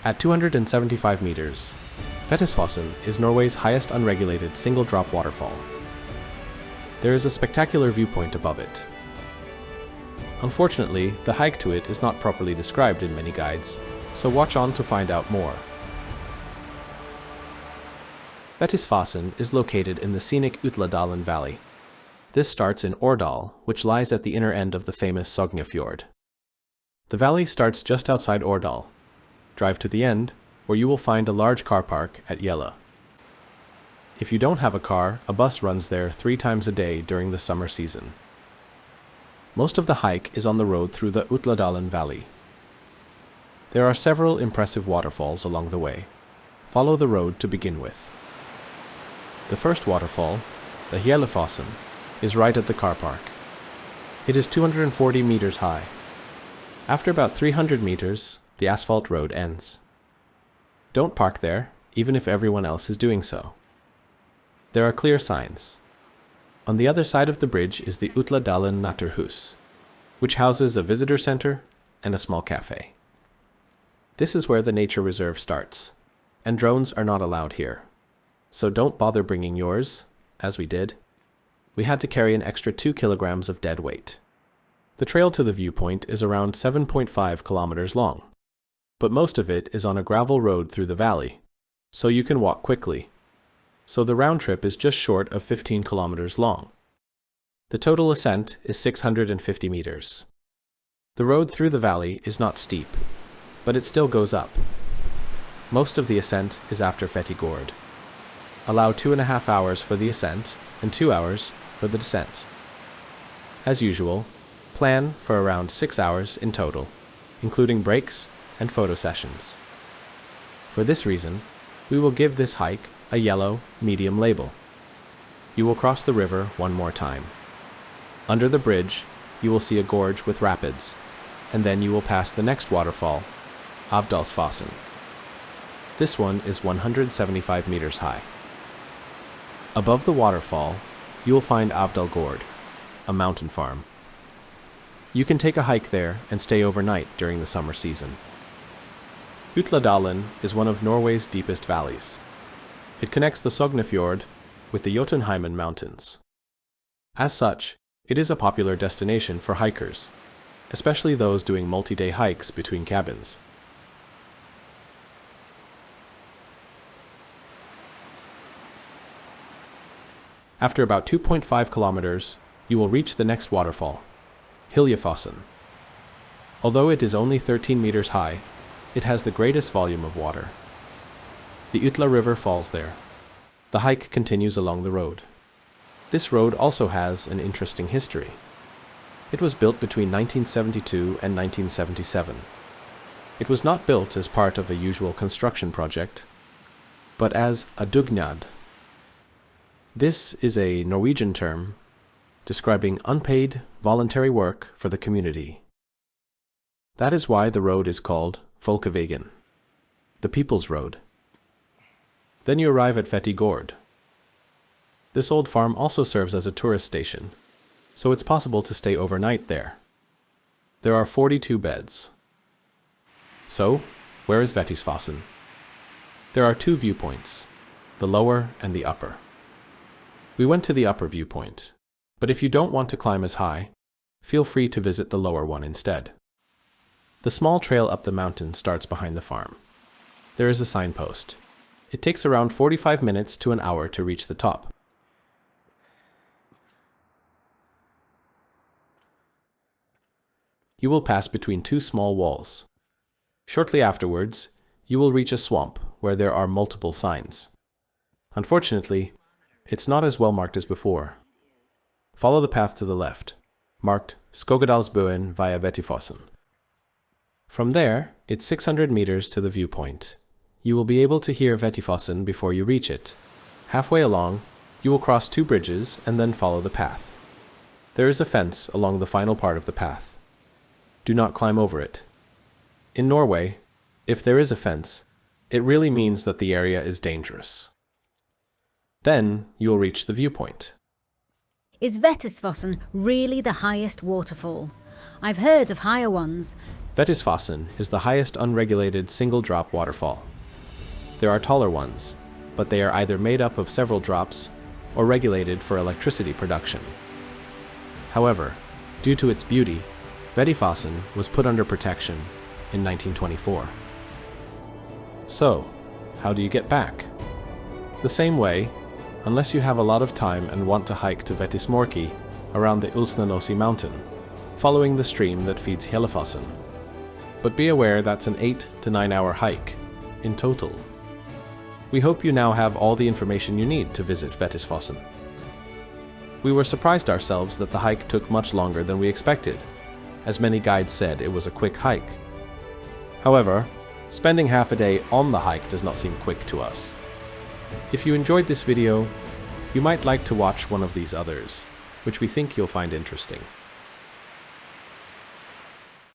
At 275 meters, Vettisfossen is Norway's highest unregulated single-drop waterfall. There is a spectacular viewpoint above it. Unfortunately, the hike to it is not properly described in many guides, so watch on to find out more. Vettisfossen is located in the scenic Utladalen valley. This starts in Årdal, which lies at the inner end of the famous Sognefjord. The valley starts just outside Årdal. Drive to the end, where you will find a large car park at Gjella. If you don't have a car, a bus runs there 3 times a day during the summer season. Most of the hike is on the road through the Utladalen valley. There are several impressive waterfalls along the way. Follow the road to begin with. The first waterfall, the Hyljefossen, is right at the car park. It is 240 meters high. After about 300 meters, the asphalt road ends. Don't park there, even if everyone else is doing so. There are clear signs. On the other side of the bridge is the Utladalen Naturhus, which houses a visitor center and a small cafe. This is where the nature reserve starts, and drones are not allowed here. So don't bother bringing yours, as we did. We had to carry an extra 2 kilograms of dead weight. The trail to the viewpoint is around 7.5 kilometers long, but most of it is on a gravel road through the valley, so you can walk quickly. So the round trip is just short of 15 kilometers long. The total ascent is 650 meters. The road through the valley is not steep, but it still goes up. Most of the ascent is after Vettisfossen. Allow 2.5 hours for the ascent and 2 hours for the descent. As usual, plan for around 6 hours in total, including breaks and photo sessions. For this reason, we will give this hike a yellow, medium label. You will cross the river one more time. Under the bridge, you will see a gorge with rapids, and then you will pass the next waterfall, Avdalsfossen. This one is 175 meters high. Above the waterfall, you will find Avdalsfjord, a mountain farm. You can take a hike there and stay overnight during the summer season. Utladalen is one of Norway's deepest valleys. It connects the Sognefjord with the Jotunheimen Mountains. As such, it is a popular destination for hikers, especially those doing multi-day hikes between cabins. After about 2.5 kilometers, you will reach the next waterfall, Hyljefossen. Although it is only 13 meters high, it has the greatest volume of water. The Utla River falls there. The hike continues along the road. This road also has an interesting history. It was built between 1972 and 1977. It was not built as part of a usual construction project, but as a dugnad. This is a Norwegian term describing unpaid, voluntary work for the community. That is why the road is called Folkevegen, the People's Road. Then you arrive at Vettisfossen. This old farm also serves as a tourist station, so it's possible to stay overnight there. There are 42 beds. So, where is Vettisfossen? There are 2 viewpoints, the lower and the upper. We went to the upper viewpoint, but if you don't want to climb as high, feel free to visit the lower one instead. The small trail up the mountain starts behind the farm. There is a signpost. It takes around 45 minutes to an hour to reach the top. You will pass between 2 small walls. Shortly afterwards, you will reach a swamp where there are multiple signs. Unfortunately, it's not as well marked as before. Follow the path to the left, marked Skogedalsbøen via Vettisfossen. From there, it's 600 meters to the viewpoint. You will be able to hear Vettisfossen before you reach it. Halfway along, you will cross 2 bridges and then follow the path. There is a fence along the final part of the path. Do not climb over it. In Norway, if there is a fence, it really means that the area is dangerous. Then you will reach the viewpoint. Is Vettisfossen really the highest waterfall? I've heard of higher ones. Vettisfossen is the highest unregulated single-drop waterfall. There are taller ones, but they are either made up of several drops or regulated for electricity production. However, due to its beauty, Vettisfossen was put under protection in 1924. So, how do you get back? The same way, unless you have a lot of time and want to hike to Vettismorki around the Ulsnanosi mountain, following the stream that feeds Hyljefossen. But be aware that's an 8 to 9 hour hike in total. We hope you now have all the information you need to visit Vettisfossen. We were surprised ourselves that the hike took much longer than we expected, as many guides said it was a quick hike. However, spending half a day on the hike does not seem quick to us. If you enjoyed this video, you might like to watch one of these others, which we think you'll find interesting.